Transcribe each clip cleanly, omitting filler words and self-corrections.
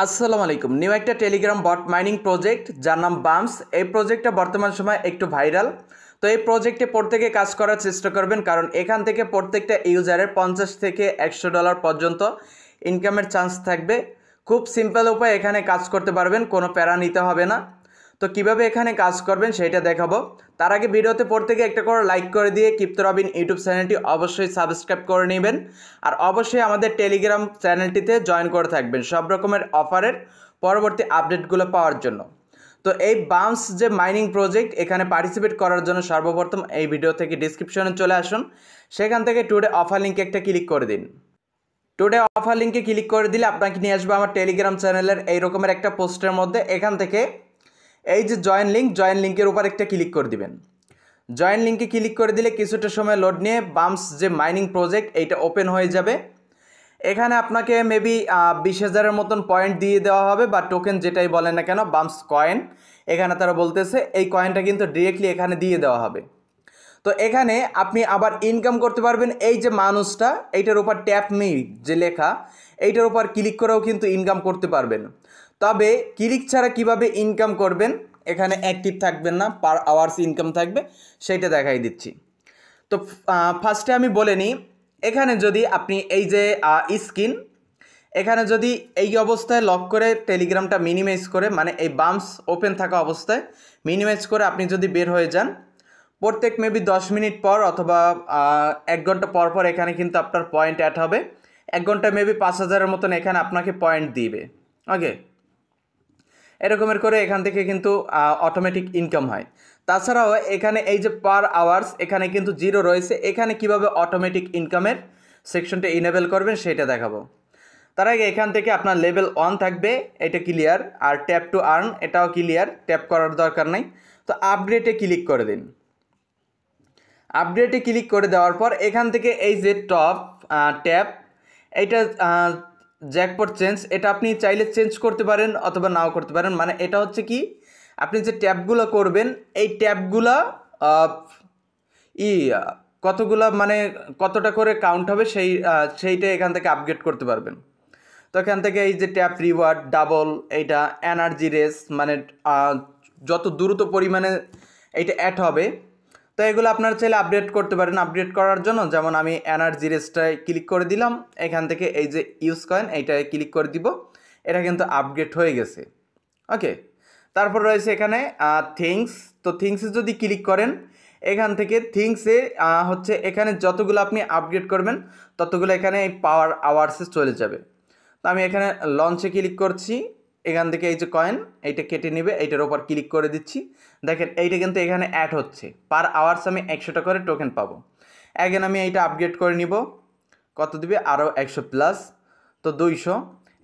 আসসালামু আলাইকুম। নিউ একটা টেলিগ্রাম বট মাইনিং প্রজেক্ট যার নাম বামস। এই প্রজেক্টটা বর্তমান সময় একটু ভাইরাল। তো এই প্রজেক্টে প্রত্যেকে কাজ করার চেষ্টা করবেন, কারণ এখান থেকে প্রত্যেকটা ইউজারের $50 থেকে $100 পর্যন্ত ইনকামের চান্স থাকবে। খুব সিম্পল উপায় এখানে কাজ করতে পারবেন, কোনো প্যারা নিতে হবে না। তো কিভাবে এখানে কাজ করবেন সেটা দেখাবো। তার আগে ভিডিওতে প্রত্যেকে একটা করে লাইক করে দিয়ে ক্রিপ্টো রবিন ইউটিউব চ্যানেলটি অবশ্যই সাবস্ক্রাইব করে নেবেন, আর অবশ্যই আমাদের টেলিগ্রাম চ্যানেলটিতে জয়েন করে থাকবেন সব রকমের অফারের পরবর্তী আপডেটগুলো পাওয়ার জন্য। তো এই বামস যে মাইনিং প্রজেক্ট, এখানে পার্টিসিপেট করার জন্য সর্বপ্রথম এই ভিডিও থেকে ডিসক্রিপশনে চলে আসুন, সেখান থেকে টুডে অফার লিঙ্কে একটা ক্লিক করে দিন। টুডে অফার লিঙ্কে ক্লিক করে দিলে আপনাকে নিয়ে আসবে আমার টেলিগ্রাম চ্যানেলের এই রকমের একটা পোস্টের মধ্যে। এখান থেকে এই যে জয়েন লিঙ্কের উপর একটা ক্লিক করে দিবেন। জয়েন লিঙ্কে ক্লিক করে দিলে কিছুটা সময় লোড নিয়ে বামস যে মাইনিং প্রজেক্ট এইটা ওপেন হয়ে যাবে। এখানে আপনাকে মেবি 20,000-এর মতন পয়েন্ট দিয়ে দেওয়া হবে, বা টোকেন যেটাই বলেন না কেন, বামস কয়েন এখানে তারা বলতেছে এই কয়েনটা কিন্তু ডিরেক্টলি এখানে দিয়ে দেওয়া হবে। তো এখানে আপনি আবার ইনকাম করতে পারবেন। এই যে মানুষটা, এইটার উপর ট্যাপ মি যে লেখা, এইটার উপর ক্লিক করেও কিন্তু ইনকাম করতে পারবেন। তবে ক্লিক ছাড়া কিভাবে ইনকাম করবেন, এখানে অ্যাক্টিভ থাকবেন না, পার আওয়ার্স ইনকাম থাকবে, সেইটা দেখাই দিচ্ছি। তো ফার্স্টে আমি বলে নিই, এখানে যদি আপনি এই যে স্ক্রিন, এখানে যদি এই অবস্থায় লক করে টেলিগ্রামটা মিনিমাইজ করে, মানে এই বামস ওপেন থাকা অবস্থায় মিনিমাইজ করে আপনি যদি বের হয়ে যান, প্রত্যেক মেবি 10 মিনিট পর অথবা 1 ঘন্টা পর পর এখানে কিন্তু আপনার পয়েন্ট অ্যাড হবে। 1 ঘন্টায় মেবি 5,000-এর মতন এখানে আপনাকে পয়েন্ট দিবে। ওকে, এরকমের করে এখান থেকে কিন্তু অটোমেটিক ইনকাম হয়। তাছাড়াও এখানে এই যে পার আওয়ার্স এখানে কিন্তু 0 রয়েছে। এখানে কিভাবে অটোমেটিক ইনকামের সেকশনটা ইনেবল করবেন সেটা দেখাবো। তার আগে এখান থেকে আপনার লেভেল 1 থাকবে, এটা ক্লিয়ার, আর ট্যাপ টু আর্ন এটাও ক্লিয়ার, ট্যাপ করার দরকার নাই। তো আপডেটে ক্লিক করে দিন। আপডেটে ক্লিক করে দেওয়ার পর এখান থেকে এই যে টপ ট্যাপ, এইটা জ্যাকপট চেঞ্জ, এটা আপনি চাইলে চেঞ্জ করতে পারেন অথবা নাও করতে পারেন। মানে এটা হচ্ছে কি, আপনি যে ট্যাপগুলো করবেন এই ট্যাপগুলো কতগুলো, মানে কতটা করে কাউন্ট হবে সেইটা এখান থেকে আপগ্রেড করতে পারবেন। তো এখান থেকে এই যে ট্যাপ রিওয়ার্ড ডাবল, এইটা এনার্জি রেস, মানে যত দ্রুত পরিমাণে এইটা অ্যাড হবে, তো এগুলো আপনারা চাইলে আপডেট করতে পারেন। আপডেট করার জন্য যেমন আমি এনার্জি রেসটায় ক্লিক করে দিলাম, এখান থেকে এই যে ইউজ কয়েন এইটায় ক্লিক করে দিব, এটা কিন্তু আপডেট হয়ে গেছে। ওকে, তারপর রয়েছে এখানে থিংস। তো থিংসে যদি ক্লিক করেন, এখান থেকে থিংসে হচ্ছে এখানে যতগুলো আপনি আপগ্রেড করবেন ততগুলো এখানে এই পাওয়ার আওয়ার্সে চলে যাবে। তো আমি এখানে লঞ্চে ক্লিক করছি, এখান থেকে এই যে কয়েন এইটা কেটে নেবে, এইটার ওপর ক্লিক করে দিচ্ছি। দেখেন এইটা কিন্তু এখানে অ্যাড হচ্ছে, পার আওয়ার্স আমি 100টা করে টোকেন পাবো। এখন আমি এইটা আপগ্রেড করে নিব, কত দিবে, আরও 100 প্লাস, তো 200।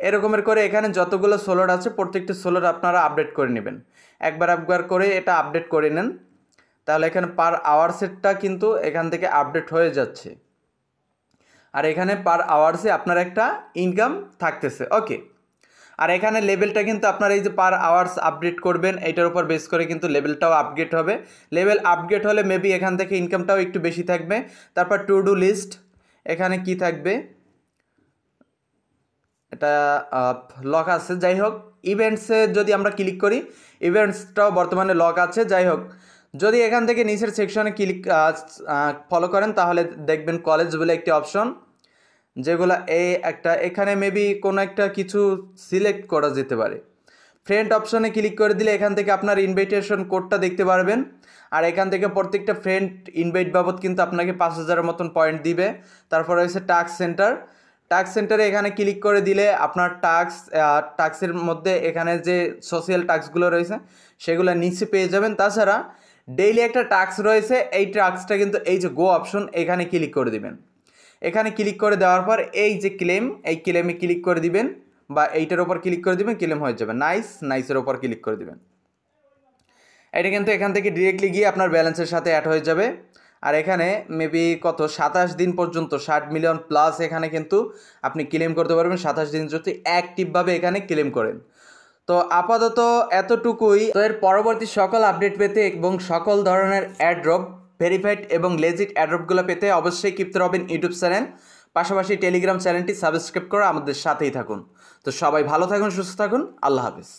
এরকমের করে এখানে যতগুলো সোলার আছে প্রত্যেকটা সোলার আপনারা আপডেট করে নেবেন। একবার করে এটা আপডেট করে নেন, তাহলে এখানে পার আওয়ার্সেরটা কিন্তু এখান থেকে আপডেট হয়ে যাচ্ছে, আর এখানে পার আওয়ার্সে আপনার একটা ইনকাম থাকতেছে। ওকে, আর এখানে লেভেলটা কিন্তু আপনার এই যে পার আওয়ার্স আপডেট করবেন এইটার উপর বেস করে কিন্তু লেভেলটাও আপগ্রেড হবে। লেভেল আপগ্রেড হলে মেবি এখান থেকে ইনকামটাও একটু বেশি থাকবে। তারপর টু ডু লিস্ট, এখানে কি থাকবে, এটা লক আছে, যাই হোক। ইভেন্টসে যদি আমরা ক্লিক করি, ইভেন্টসটাও বর্তমানে লক আছে। যাই হোক, যদি এখান থেকে নিচের সেকশনে ক্লিক ফলো করেন তাহলে দেখবেন কলেজ বলে একটি অপশন, যেগুলো এই একটা এখানে মেবি কোনো একটা কিছু সিলেক্ট করা যেতে পারে। ফ্রেন্ড অপশনে ক্লিক করে দিলে এখান থেকে আপনার ইনভাইটেশন কোডটা দেখতে পারবেন, আর এখান থেকে প্রত্যেকটা ফ্রেন্ড ইনভাইট বাবদ কিন্তু আপনাকে 5,000-এর মতন পয়েন্ট দিবে। তারপর রয়েছে টাস্ক সেন্টার। টাস্ক সেন্টারে এখানে ক্লিক করে দিলে আপনার টাস্কের মধ্যে এখানে যে সোশ্যাল টাস্কগুলো রয়েছে সেগুলো নিচে পেয়ে যাবেন। তাছাড়া ডেইলি একটা টাস্ক রয়েছে, এই টাস্কটা কিন্তু এই যে গো অপশন এখানে ক্লিক করে দিবেন। এখানে ক্লিক করে দেওয়ার পর এই যে ক্লেম, এই ক্লেমে ক্লিক করে দিবেন, বা এইটার ওপর ক্লিক করে দিবেন, ক্লেম হয়ে যাবে। নাইসের ওপর ক্লিক করে দিবেন। এটা কিন্তু এখান থেকে ডিরেক্টলি গিয়ে আপনার ব্যালেন্সের সাথে অ্যাড হয়ে যাবে। আর এখানে মেবি কত 27 দিন পর্যন্ত 60 মিলিয়ন প্লাস এখানে কিন্তু আপনি ক্লেম করতে পারবেন 27 দিন যদি অ্যাক্টিভভাবে এখানে ক্লেম করেন। তো আপাতত এতটুকুই। তো এর পরবর্তী সকল আপডেট পেতে এবং সকল ধরনের অ্যাড্রপ, ভেরিফাইড এবং লেজিট অ্যাড্রপগুলো পেতে অবশ্যই ক্রিপ্টো রবিন ইউটিউব চ্যানেল, পাশাপাশি টেলিগ্রাম চ্যানেলটি সাবস্ক্রাইব করে আমাদের সাথেই থাকুন। তো তো সবাই ভালো থাকুন, সুস্থ থাকুন, আল্লাহ হাফেজ।